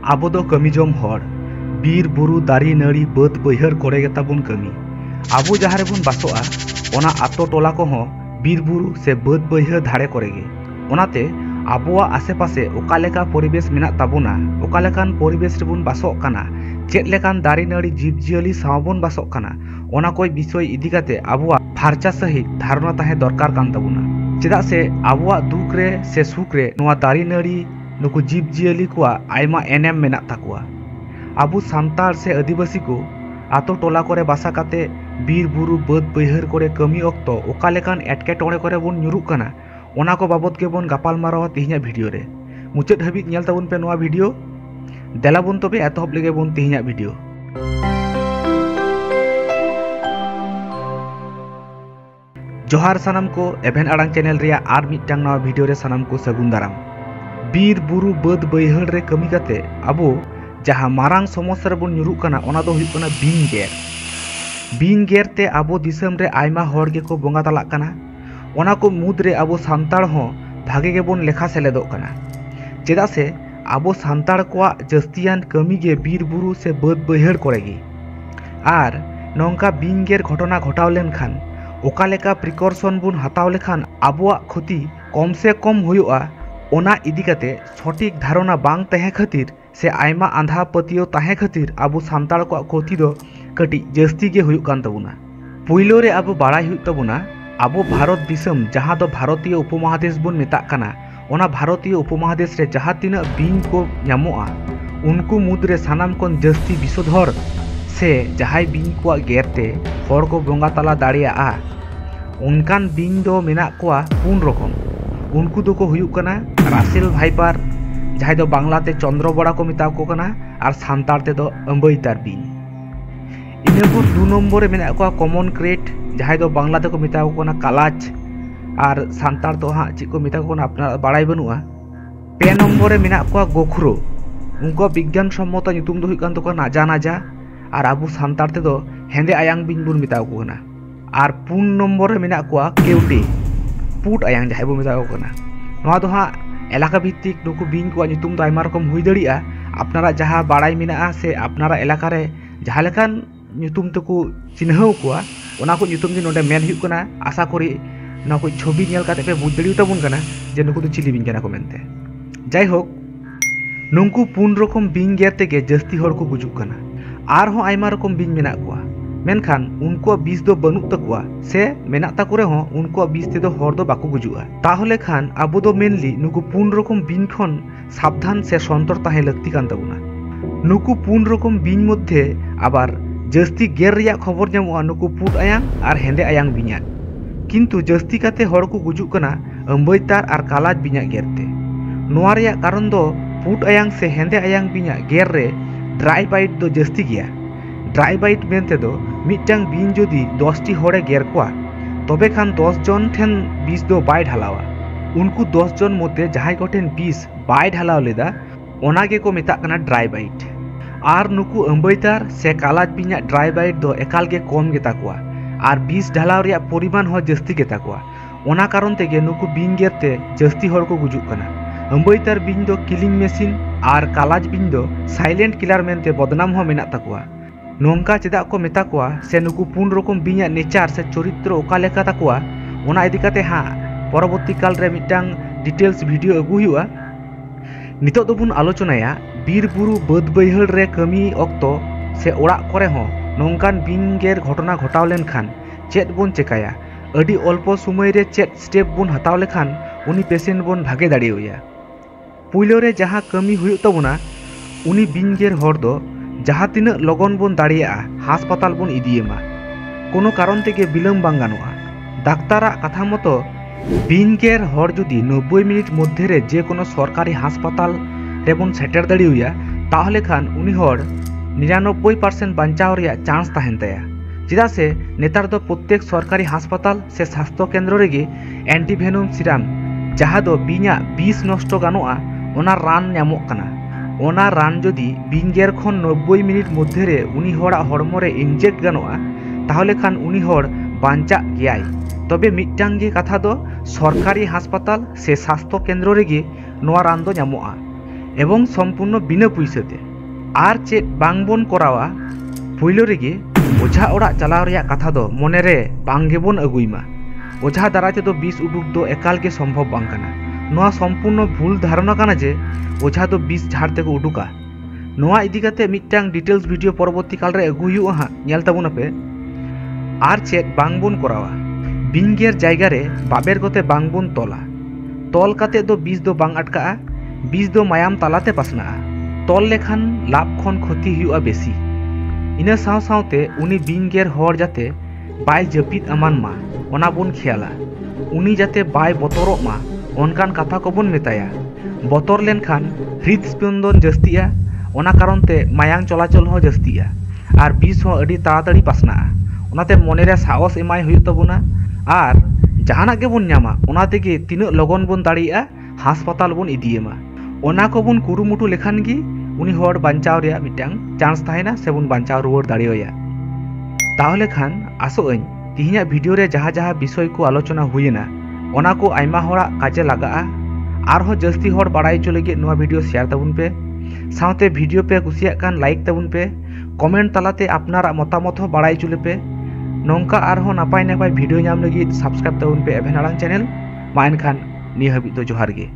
आबो दो कमी जम हर बीर बुरु दारी नाड़ी बाद बैहर करे गेताबुन कमी आबो जहाँ रेबुन बासोआ ओना आतो टोला को बीर बुरु से बाद बैहर धारे करेगे ओनाते आबोआ आसे पासे ओकालेका परिवेश मेना ताबुना ओकालेकान परिवेश रेबुन बासोग काना चेद लेकान दारी नाड़ी जीव जियाली सावबुन बासोग काना ओना कोई विषय इदी काते आबोआ फारचा सही धारणा ताहे दरकार कान ताबुना चेदा से आबोआ दुख रे से सुख रे नोआ दारी नाड़ी नुकु जीव जियाली को आयमा एनेम मेना ताकुआ आबो सान्तार से आदिवासी को आतो टोला करे बासा काते बीर बुरु बाद बैहर करे कमी अक्तो ओकालेकान एटकेटोड़े करे बन ᱧᱩᱨᱩᱜ काना ओना को बाबद के बन गापाल मारावा तिहिña भिडियो रे मुचाद हाबिज नेल ताबुन पे नोआ भिडियो देला बन तबे एतहब लेगे बन तिहिña भिडियो जोहार सानाम को एभेन आड़ांग चैनल रिया आर मिटटांग नवा भिडियो रे सानाम को सगुन दाराम बीर बुरु बाद बैहर रे कमी काते आबो जहाँ मारांग समस्या रे बन ᱧᱩᱨᱩᱜ काना ओना दो हुयुग काना बिन गेर ते आबो दिसम रे आयमा हर गे को बोंगा तालाग काना ओना को मुद रे आबो सांताड़ हो भागे गे बन लेखा सेलेदोग काना चेदा से आबो सांताड़ को जस्तियान कमी गे बीर बुरु से बाद बैहर करेगी आर नोंका बिन गेर घटना घटाव लेन खान ओका लेका प्रिकॉशन बुन हताव लेखान आबोआ क्षति कम से कम हुयुआ ओना इदी काते सठिक धारणा बांग तहे खातिर से आयमा आंधा पतियो तहे खातिर आबो सांताड़ को क्षति दो कटी जस्ती गे हुयुग कान ताबुना पुइलो रे आबो बाड़ाय हुयुग ताबुना आबो भारत दिसम जहाँ दो भारतीय उपमहादेश बुन मेताग काना ओना भारतीय उपमहादेश रे जहाँ तिना बिन को ᱧᱟᱢᱚᱜᱼᱟ उनको मुद्रे सानाम कोन जस्ती विषधर से जहाय बिन को गेरते हर को बोंगा तला दाड़ियाआ उनकान बिन दो मेना कोआ पुन रकम उनको दो को हुयुग काना रासेल भाइपार जहां दो बांग्लाते चंद्रबड़ा को मेता को काना और सान्ताड़ ते दो अंबैतार बिन इनापुर 2 नम्बर मेना को कॉमन क्रेट जहां दो बांग्लाते को मेता को काना कालाच और सान्ताड़ तो हाँ ची को मेता को अपना बाड़ाय बनुआ 2 नम्बर मेना को गोखरो उनको विज्ञान सम्मत ᱧᱩᱛᱩᱢ दो हुयुग कान तो नाजा नाजा और आबो सान्ताड़ ते दो हेंदे आयांग बिन बुन मेता को काना और 4 नम्बर मेना को केवटे पुट आयांग जहां बो मेता को काना नोआ दो हाँ एलाका भित्तिक नुकु बिन को ᱧᱩᱛᱩᱢ दो आयमा रकम हुई दाड़िया अपनारा जहां बाड़ाय मेना से अपनारा एलाका रे जहां लेकान ᱧᱩᱛᱩᱢ तको चिन्हाव कोआ ओना को ᱧᱩᱛᱩᱢ दि नोडे मेन हुयुग काना आशा करी ना को छवि नेल काते पे बुझ दाड़ियो ताबुन काना जे नुकु दो चिली बिन काना को मेनते जाय होक नुंकु 4 रकम बिन गेर तेगे जस्ती हर को गुजुग काना आर हो आयमा रकम बिन मेना कोआ मेनखान उनको बीस दो बनुक तकुआ से मेना ताको रे हो उनको बीस ते दो हर दो बाको गुजुआ ताहले खान आबो दो मेनली नुकु 4 रकम बिन खन साबधान से सन्तर ताहे लक्ति कान ताबुना नुकु 4 रकम बिन मध्ये आबार जस्ती गेर रिया खबर ᱧᱟᱢᱚᱜᱼᱟ नुकु पुट आयांग और हेंदे आयांग बिन्या किंतु जस्ती काते हर को गुजुग काना अंबैतार और कालाज बिन्या गेरते नोआ रिया कारण दो पुट आयांग से हेंदे आयांग बिन्या गेर रे ड्राई बाइट दो जस्ती गया ड्राई बाइट मेनते दो मिटांग बिन जदि 10 टी हरे गेर कोआ तबे खान 10 जन ठेन 20 दो बाय ढालावा उनको 10 जन मध्य जहां को ठेन 20 बाय ढालाव लेदा ओना गे को मेता कना ड्राई बाइट आर नुकु अंबैतार से कालाज बिन्या ड्राई बाइट दो एकाल गे कम गेता कोआ आर 20 ढालाव रिया परिमाण हो जस्ती गेता कोआ ओना कारण तेगे नुकु बिन गेरते जस्ती हर को गुजुग कना अंबैतार बिन दो किलिंग मेसिन और कालाज बिन दो साइलेंट किलर मेनते बदनाम हो मेना ताकुआ नोंका चेदा को मेता कोआ से नुकु 4 रकम बिन्या नेचार से चरित्र ओका लेका ताकुआ ओना इदी काते हाँ परवर्ती काल रे मिटांग डिटेल्स वीडियो अगु हुआ नितो दोबुन आलोचनाया बीर बुरु बाद बैहर रे कमी अक्तो से ओड़ा करे हो नोंकान बिन गेर घटना घटाव लेन खान चेद बोन चेकाया अडी अल्प समय रे चेद स्टेप बोन हताव लेखान उनी पेशेंट बोन भागे दाड़ियोया पुइलो रे जहां कमी हुयुग ताबुना उनी बिन गेर हर दो जहाँ तीना लगन बन दाड़िया हासपाताल बन इदियेमा कोनो कारण तेगे बिलम बांग गानोआ डाक्तारा कथा मतो बिन गेर हर जुदी 90 मिनिट मध्य रे जे कोनो सरकारी हासपाताल रे बन सेटर दाड़ियोया ताहले खान उनी हर 99% बांचाव रिया चांस ताहेन ताया चेदा से नेतार दो प्रत्येक सरकारी हासपाताल से स्वास्थ्य केंद्र रेगे एंटीवेनम सिराम जहाँ दो बिना बीस नष्ट गानोआ ओना रान ᱧᱟᱢᱚᱜ काना ओना रान जदि बिन गेर खन 90 मिनिट मध्य रे उनी हड़ा हड़मो रे इंजेक्ट गानोआ ताहले खान उनी हड़ बांचा गयाय तबे मिटांग गे कथा दो सरकारी हासपाताल से स्वास्थ्य केंद्र रेगे नोआ रान दो ᱧᱟᱢᱚᱜᱼᱟ एवं सम्पूर्ण बिना पुइसाते आर चेत बांगबन करावा पुइलो रेगे ओझा ओड़ा चलाव रेया कथा दो मनेरे बांगेबन अगुइमा। ओझा दाराते दो बिस उडुक दो एकाल के संभव बांग काना। नोआ सम्पूर्ण भूल धारणा काना जे ओझा दो बिस झाड़ते को उडुका। नोआ इदी काते मिदटांग डिटेल्स वीडियो परवर्ती काल रे अगु हुयुआ हां नेल ताबुना पे। आर चेत बांगबन करावा बिंगेर जायगा रे बाबेर कोते बांगबन तोला। तोल काते दो बिस दो बांग अटकाआ। बिस दो मायाम तालाते पासनाआ। तोल लेखान लाभ खन क्षति हुयुआ बेसी। इना साव सावते उनी बिंगेर हर जाते बाय जपित अमान मा ओना बोन खेयाला। उनी जाते बाय बतरक मा ओनकान कथा को बोन मेताया। बतर लेनखान हृदस्पंदन जस्तिया ओना कारणते मायांग चलाचल हो जस्तिया आर बिस हो अडी ताड़ाताड़ी पासनाआ। ओनाते मनेरे साहस एमाय हुयुग ताबोना आर जहानाक गेबोन ᱧᱟᱢᱟ ओना तेगे तिनाक लगन बोन दाड़िया हासपाताल बोन इदियेमा। ओना को बोन कुरुमुटु लेखान गी उनी हर बांचाव रेया मिदटांग चांस ताहेना से बोन बांचाव रुवार दाड़ियाया। ताहले खान आसोआं तिहिङा भिडियो रे जहाँ जहाँ विषय को आलोचना हुयेना ओना को आयमा हरा काजे लगाआ। आरहो जस्ती हर बाड़ाय चो लगित नोआ भिडियो शेयर ताबुन पे। सावते भिडियो पे कुसियाक कान लाइक ताबुन पे। कमेंट तालाते आपनारा मतामत हो बाड़ाय चुले पे। नोंका आरहो नापाय नापाय भिडियो ᱧᱟᱢ लगित सब्सक्राइब ताबुन पे एभेन आड़ांग चैनल। मा एनखान निया हाबिज दो जोहार गे।